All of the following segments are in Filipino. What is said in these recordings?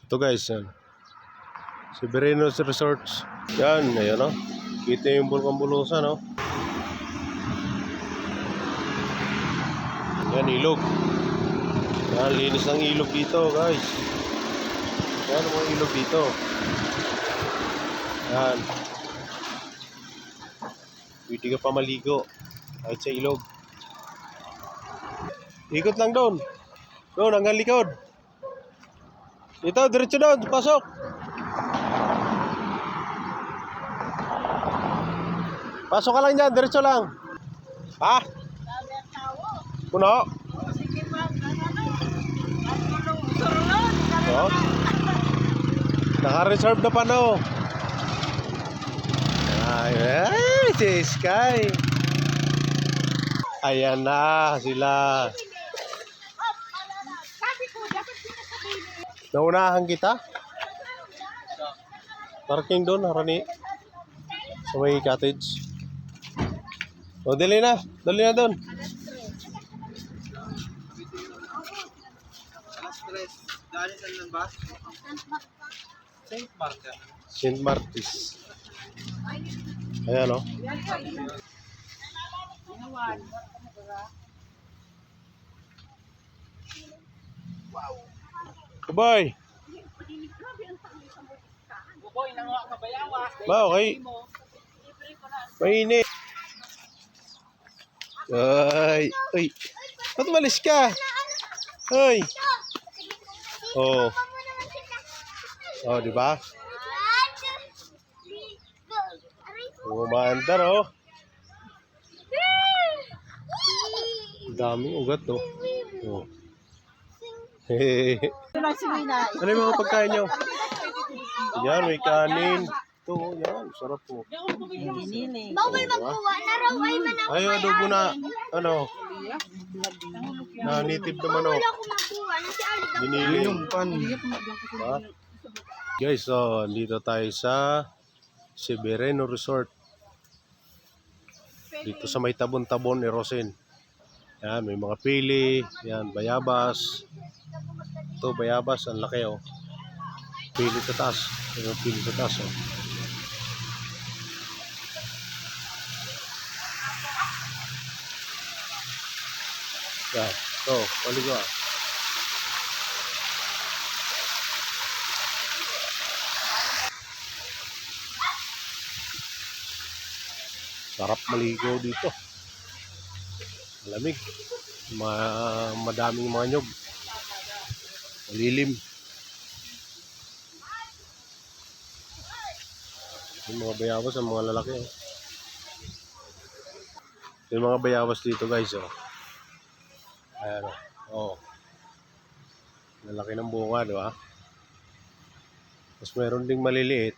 Ito guys, yan. Severino's Resorts. Yan, ayan o. Kita yung Bulkang Bulusan o. Yan, ilog. Yan, linis ng ilog dito guys. Yan, mga ilog dito. Yan. Pwede ka pa maligo. Kahit sa ilog. Ikot lang doon. Doon, hanggang likod. Ito, diretso doon. Pasok. Pasok ka lang dyan. Diretso lang. Ha? Puno? Oh. Naka-reserve na pa no. Ay, si Sky. Ayan na sila. Naunahan kita? Parking doon, harani. Sa may cottage. O, dali na. Dali na doon. Saint Martis. Ayan o. Boy. Ba, okay. Mainit. Ay, ay. Ba't malis ka? Ay. Oh. Oh, di ba? Oh, maandar oh. Daming ugat oh. Oh. Hehehe. Ano yung mga pagkain nyo? Yan, may kanin. Ito, yan, sarap po. Bawal magkuha na raw ay manang. Ay, adobo na, ano, na native naman o. Wala ko magkuha na si Ali. Binili yung pan. Diba? Guys, so, dito tayo sa Severino Resort. Dito sa may tabon-tabon ni Rosin. Yan, may mga pili. Yan, bayabas. Ito, bayabas. Ang laki oh. Pili sa taas. Ito, pili sa taas oh. Yan. Ito, paligo ah. Sarap maligo dito. Malamig. Madaming mga nyog. Malilim. Yung mga bayabas, ang mga lalaki. Oh. Yung mga bayabas dito guys. Oh. Ayan oh. Oh. Lalaki ng bunga, di ba? Tapos meron ding maliliit.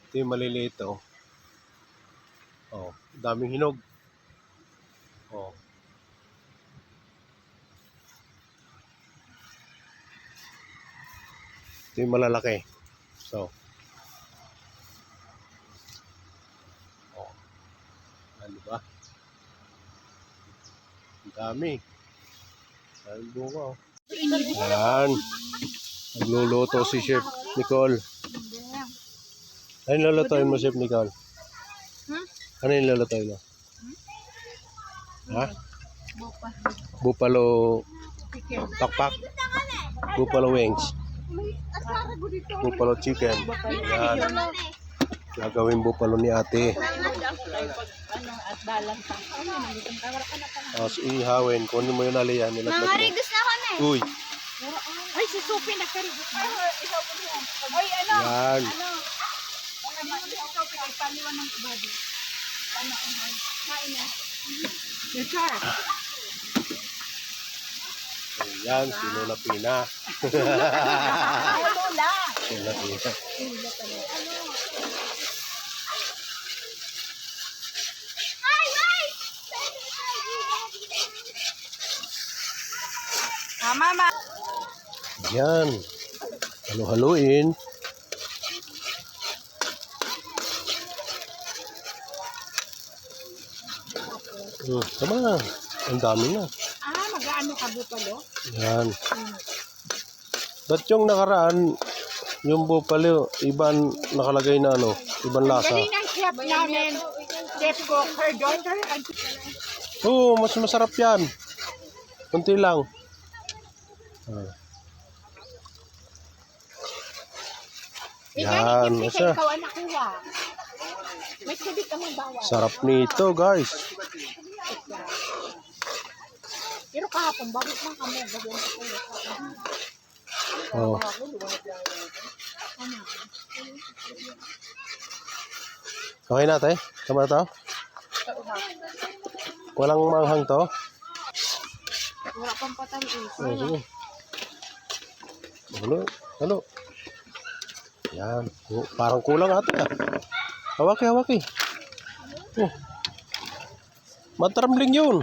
Ito yung maliliit oh. Oh, daming hinog. Oh. Ito yung malalaki. So. Oh. Ano ba? Ang dami. Ang bunga oh. Ayan. Nagluluto si Chef Nicole. Ano yung lulutuin mo, Chef Nicole? Ano yung lulutuin mo? Ha? Buffalo pakpak. Buffalo wings. Buffalo chicken. Yan. Gagawin buffalo ni ate. Tapos ihawin. Kunin mo yung aliyan. Nangarigos na kami. Uy. Ay, si Sophie nakarigos na. Ay, ano? Yan. Ano? Paliwan ng body. Ano? Kain na. Richard. Yan. Si Lola Pina. Lola. Lola Pina. Ay, wait! Mama. Yan. Halo-haluin. Tama na. Ang dami na. Mag-aano ka bupalo? Yan. Ba't yung nakaraan, Yung bupalo, ibang nakalagay na ano, ibang lasa. Galing ang chef namin. Chef ko, her daughter. Oo, mas masarap yan. Kunti lang. Ah. Yan, Kasi isa. ikaw ang nakuha. May sabit ka mong bawal. Sarap nito, guys. Pero kahapon, bakit man kami? Gawin ko kayo. Oh. Okay na, te? Tama na to? Walang manghang to? Wala pang patamis. Oh, sige. Ano? Yan. Oh, parang kulang ata. Hawaki. Oh. Matramling yun.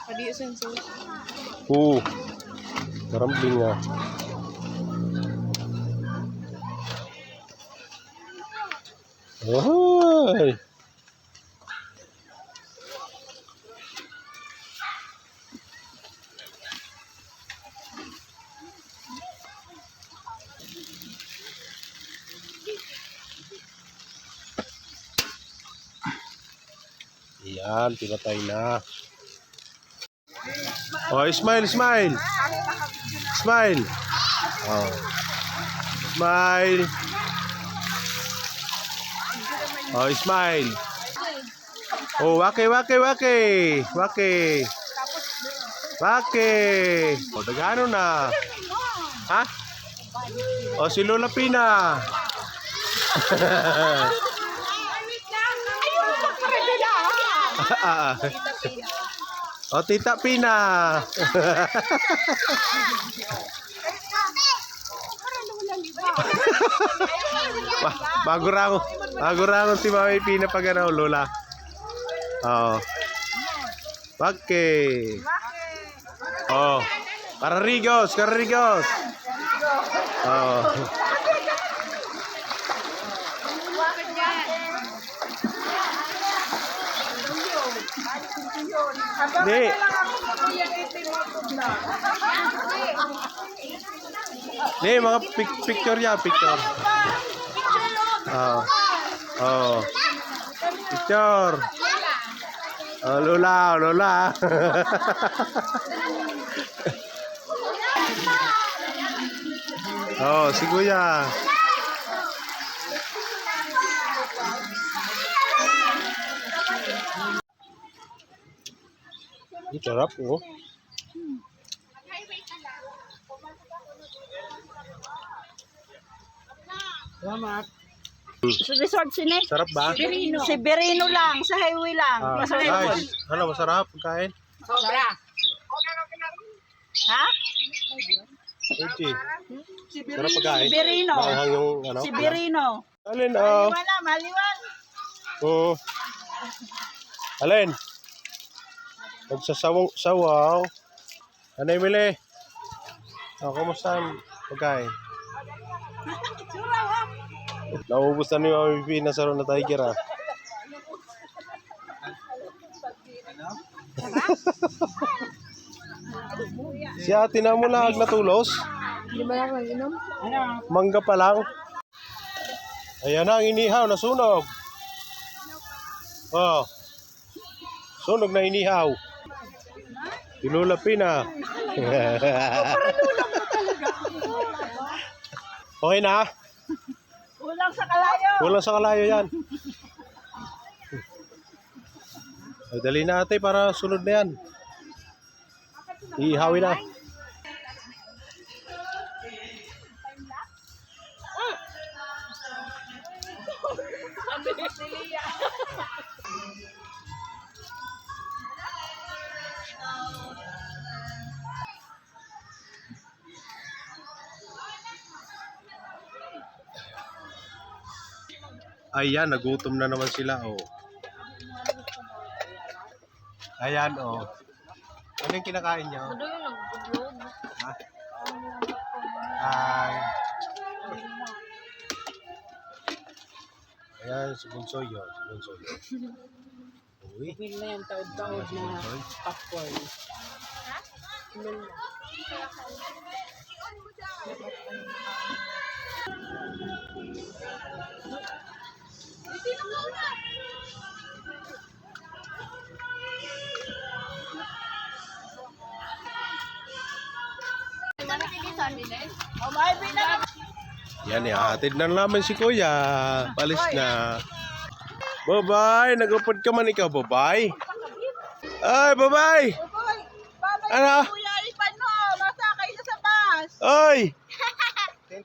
Padiusin sa Matramling nga. Ahoy! Yan, pinatay na. Oh, smile. Smile. Oh. Smile. Oh, smile. Oh, wake. Oh, dagano na. Ha? Oh, si Lola Pina. Oh, Tita Pina. Bago rangon si Mami Pina pag ano, Lola. Oh. Okay. Oh. Kararigos. Oh. Di. Di, mga picture ya, picture. Oh. Picture. Oh, Lola. Oh, si Kuya. Ini sarap, oh. Salamat. Resort sini. Sarap ba? Si Berino lang, sa highway lang. Guys, ano, masarap pagkain? Sobra. Ha? Uchi. Sarap pagkain. Si Berino. Mahang yung ano? Si Berino. Alin, oh. Maliwan. Oh. Alin? Nagsasawang-sawaw. Ano yung mili? Oh, kumusta ang pagkain? Naubos na ni Mami P na saro na tiger, ah. Si ate na mo lang natulos. Di ba lang inom? Mangga pa lang. Ayan na ang inihaw, nasunog. Oh. Sunog na inihaw. Lola Pina. Okay na? Kulang sa kalayo yan. Ay, dali na ate para sunod na yan. Iihawi na. Ayan, nagutom na naman sila, oh. Ayan, oh. Ano yung kinakain niyo? Ha? Ay. Ayan, si Bunsoy yun. Si Bunsoy yun. Uy. Pil na yan, taod-taod Si na Bunsoy. popcorn. Pil na. Yan, ihatid na namin si Kuya. Palis na. Babay, nagupod ka man ikaw, babay. Ay, babay. Ano? Kuya, ipan mo. Masakay na sa bus. Ay!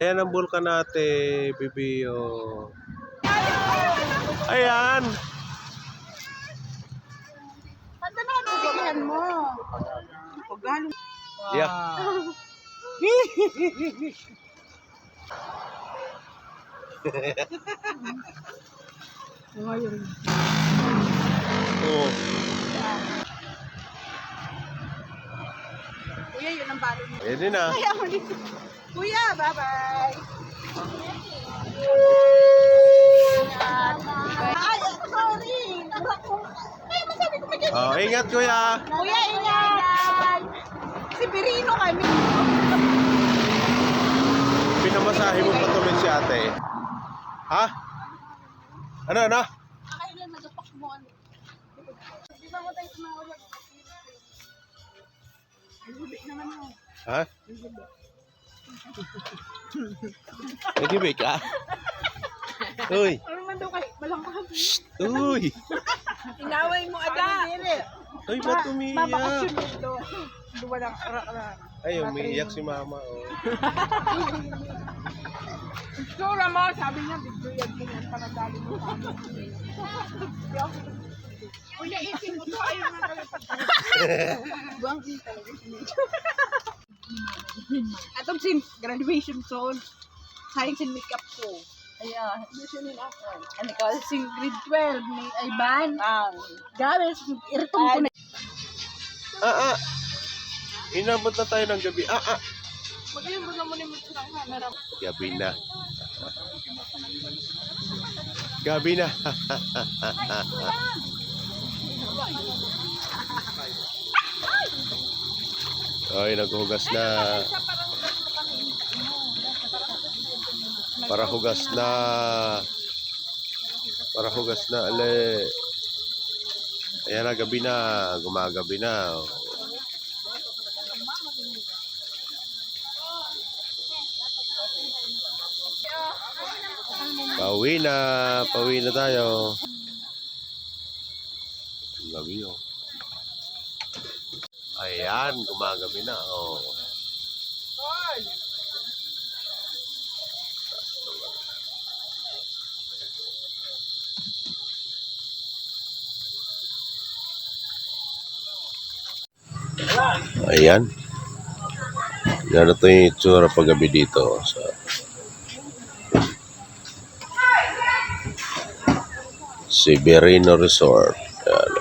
Ayan ang bulkan natin, Bibio. Ayan. Handa na ang sigahan mo. Pagano. Yeah. Oh. Kuya, yun ang balo mo. Ayan din ah. Kaya mo dito. Kuya, bye-bye. Ay, sorry. Ay, masabi ko pa dyan. Oh, ingat Kuya. Kuya, ingat. Si Birino kami. Pinamasahe mo pa tuloy si ate. Ha? Ano? Kailan nagapak mo ano? Di ba mo tayo tumawag? Huli naman mo. Ha? Nag-ibig ka? Uy! Ano man daw kayo? Walang kahapon. Uy! Inaway mo, ada. Uy, ba't umiiyak? Mabakasyon dito. Walang arak-arak. Ay, umiiyak si mama. Oh. Sura mo, sabi niya, bigyo yan din yan para dali mo sa amin. Kuya, isin mo to, ayun na kalipat. Buwang kita talaga sinidyo. Atong sin graduation zone, science and makeup ko. Ayan, usually ako. Ano ka, sing grade 12 ni Ivan. Gawin, irtong ko na. Inabot na tayo ng gabi. Magaling mo naman yung mga camera. Gabi na. Gabi na. Ay, naghugas na. Para hugas na. Para hugas na. Ale. Ayan na, gabi na. Gumagabi na. Pauwi na tayo. Ang gabi oh. Ayan, gumagabi na oh. Ayan. Yan ito yung itsura paggabi dito sa Severino Resort. Yan.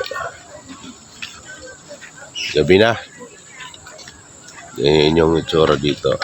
Gabi na. Yan yung itsura dito.